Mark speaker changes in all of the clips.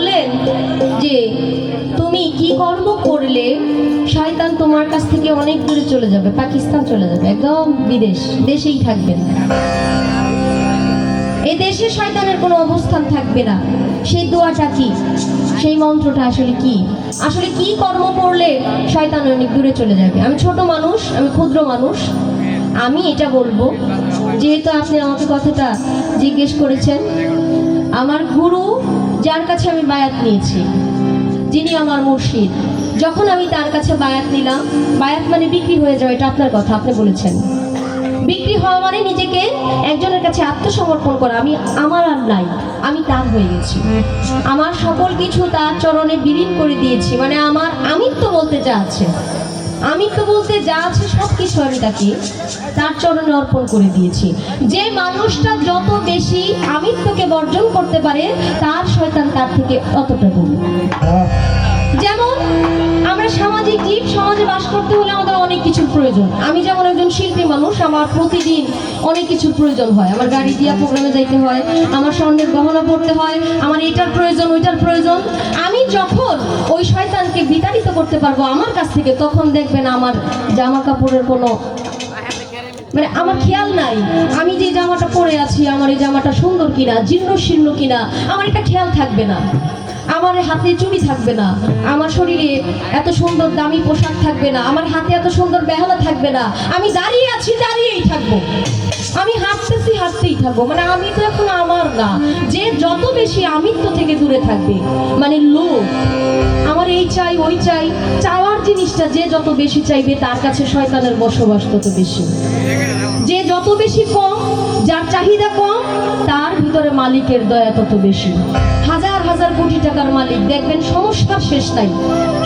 Speaker 1: বললেন যে তুমি কি কর্ম করলে শয়তান তোমার কাছ থেকে অনেক দূরে চলে যাবে, পাকিস্তান চলে যাবে, একদম বিদেশ, দেশেই থাকবেন, এই দেশে শয়তানের কোনো অবস্থান থাকবে না। সেই দোয়াটা কি, সেই মন্ত্রটা আসলে কি, আসলে কি কর্ম করলে শয়তান অনেক দূরে চলে যাবে? আমি ছোট মানুষ, আমি ক্ষুদ্র মানুষ, আমি এটা বলবো, যেহেতু আপনি আমাকে কথাটা জিজ্ঞেস করেছেন। আমার গুরু, যার কাছে আমি বায়াত নিয়েছি, যিনি আমার মুর্শিদ, যখন আমি তার কাছে বায়াত নিলাম, বায়াত মানে বিক্রি হয়ে যাওয়া, এটা আপনার কথা, আপনি বলেছেন বিক্রি হওয়া মানে নিজেকে একজনের কাছে আত্মসমর্পণ করা। আমি আমার আর নাই, আমি তার হয়ে গেছি, আমার সকল কিছু তার চরণে বিলীন করে দিয়েছি। মানে আমার আমিত্ব বলতে যা আছে, আমিত্ব বলতে যা আছে সব কিছু আমি তাকে তার চরণে অর্পণ করে দিয়েছি। যে মানুষটা যত বেশি আমিত্বকে বর্জন করতে পারে, তার শয়তান তার থেকে ততটা দূর। যেমন আমরা সামাজিক জীব, সমাজে বাস করতে হলে আমাদের অনেক কিছুর প্রয়োজন। আমি যেমন একজন শিল্পী মানুষ, আমার প্রতিদিন অনেক কিছুর প্রয়োজন হয়। আমার গাড়ি দিয়া প্রোগ্রামে যাইতে হয়, আমার স্বর্ণের গহনা পড়তে হয়, আমার এটার প্রয়োজন, ওইটার প্রয়োজন। আমি যখন ওই শয়তানকে বিতাড়িত করতে পারবো আমার কাছ থেকে, তখন দেখবেন আমার জামা কাপড়ের কোনো মানে আমার খেয়াল নাই, আমি যে জামাটা পরে আছি আমার এই জামাটা সুন্দর কিনা, জীর্ণ শীর্ণ কিনা, আমার এটা খেয়াল থাকবে না। আমার হাতে চুড়ি থাকবে না, আমার শরীরে এত সুন্দর দামি পোশাক থাকবে না, আমার হাতে এত সুন্দর বেহালা থাকবে না। আমি দাঁড়িয়ে আছি, দাঁড়িয়েই থাকবো, আমি হাঁটতেছি, হাঁটতেই থাকবো। মানে আমি তো এখন আমার না। যে যত বেশি আমিত্ব থেকে দূরে থাকবে, মানে লোভ, আমার এই চাই ওই চাই, চাওয়ার জিনিসটা যে যত বেশি চাইবে, তার কাছে শয়তানের বসবাস তত বেশি। যে যত বেশি কম, যার চাহিদা কম, তার ভিতরে মালিকের দয়া তত বেশি। হাজার হাজার কোটি টাকার মালিক, দেখবেন সমস্যার শেষ নাই,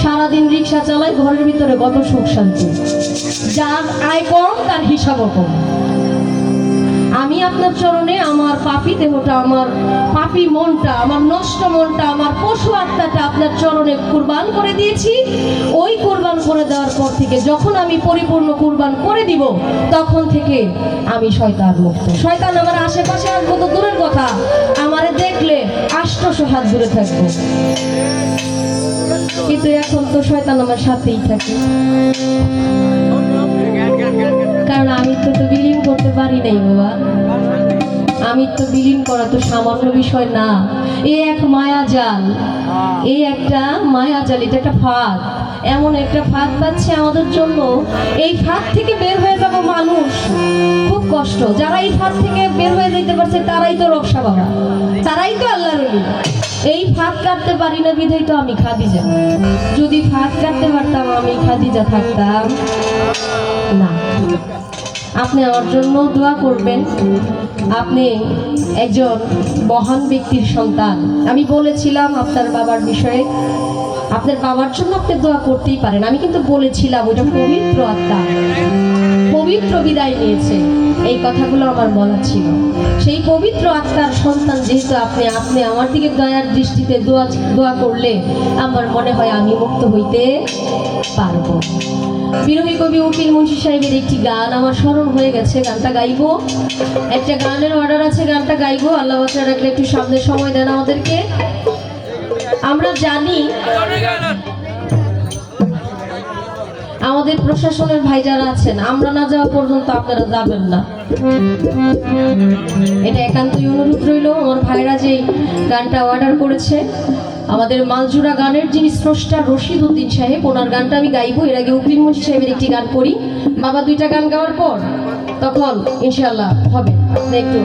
Speaker 1: সারাদিন রিক্সা চালায়, ঘরের ভিতরে কত সুখ শান্তি। যার আয় কম, তার হিসাবও কম। আমি আপনার চরণে আমার পাপী দেহটা, আমার পাপী মনটা, আমার নষ্ট মনটা, আমার পশু আত্মাটা আপনার চরণে কুরবান করে দিয়েছি। ওই কুরবান করে দেওয়ার পর থেকে, যখন আমি পরিপূর্ণ কুরবান করে দিব, তখন থেকে আমি শয়তান মুক্ত। শয়তান আমার আশেপাশে আসবো তো দূরের কথা, আমারে দেখলে 800 হাত দূরে থাকবো। কিন্তু এখন তো শয়তান আমার সাথেই থাকে, কারণ আমি তো বিলীন করতে পারি নাই বাবা। আমি তো বিলীন করা তো সামান্য বিষয় না, এই এক মায়াজাল, এই একটা মায়াজাল, এটা একটা ফাঁদ, এমন একটা ফাঁদ পাচ্ছে আমাদের জন্য। এই ফাঁদ থেকে বের হয়ে যাবো মানুষ খুব কষ্ট। যারা এই ফাঁদ থেকে বের হয়ে যেতে পারছে, তারাই তো রক্ষা বাবা, তারাই তো আল্লাহর ওলি। এই ফাঁদ কাটতে পারি না বিধাই তো আমি খাদিজা। যদি ফাঁদ কাটতে পারতাম, আমি খাদিজা থাকতাম না। আপনি আমার জন্য দোয়া করবেন। আপনি একজন মহান ব্যক্তির সন্তান। আমি বলেছিলাম আপনার বাবার বিষয়ে, আপনার বাবার জন্য আপনি দোয়া করতেই পারেন। আমি কিন্তু বলেছিলাম ওটা পবিত্র আত্মা, পবিত্র বিদায় নিয়েছে, এই কথাগুলো আমার বলা ছিল। সেই পবিত্র আত্মার সন্তান যেহেতু আপনি, আপনি আমার দিকে দয়ার দৃষ্টিতে দোয়া করলে আমার মনে হয় আমি মুক্ত হইতে পারবো। বিরোহী কবি উকিল মুন্সি সাহেবের একটি গান আমার স্মরণ হয়ে গেছে, গানটা গাইবো। একটা গানের অর্ডার আছে, গানটা গাইবো। আল্লাহ বাচ্চা রাখলে একটু সামনে সময় দেন আমাদেরকে। আমরা জানি আমাদের প্রশাসনের ভাই যারা আছেন, আমরা না যাওয়া পর্যন্ত আপনারা যাবেন না, এটা একান্তই অনুরোধ রইল। আমার ভাইরা যে গানটা অর্ডার করেছে, আমাদের মালজুরা গানের যিনি স্রষ্টা রশিদ উদ্দিন সাহেব, ওনার গানটা আমি গাইবো। এর আগে উকিল মুন্সি সাহেবের একটি গান করি, বাবা 2টা গান গাওয়ার পর তখন ইনশাল্লাহ হবে। আপনি একটু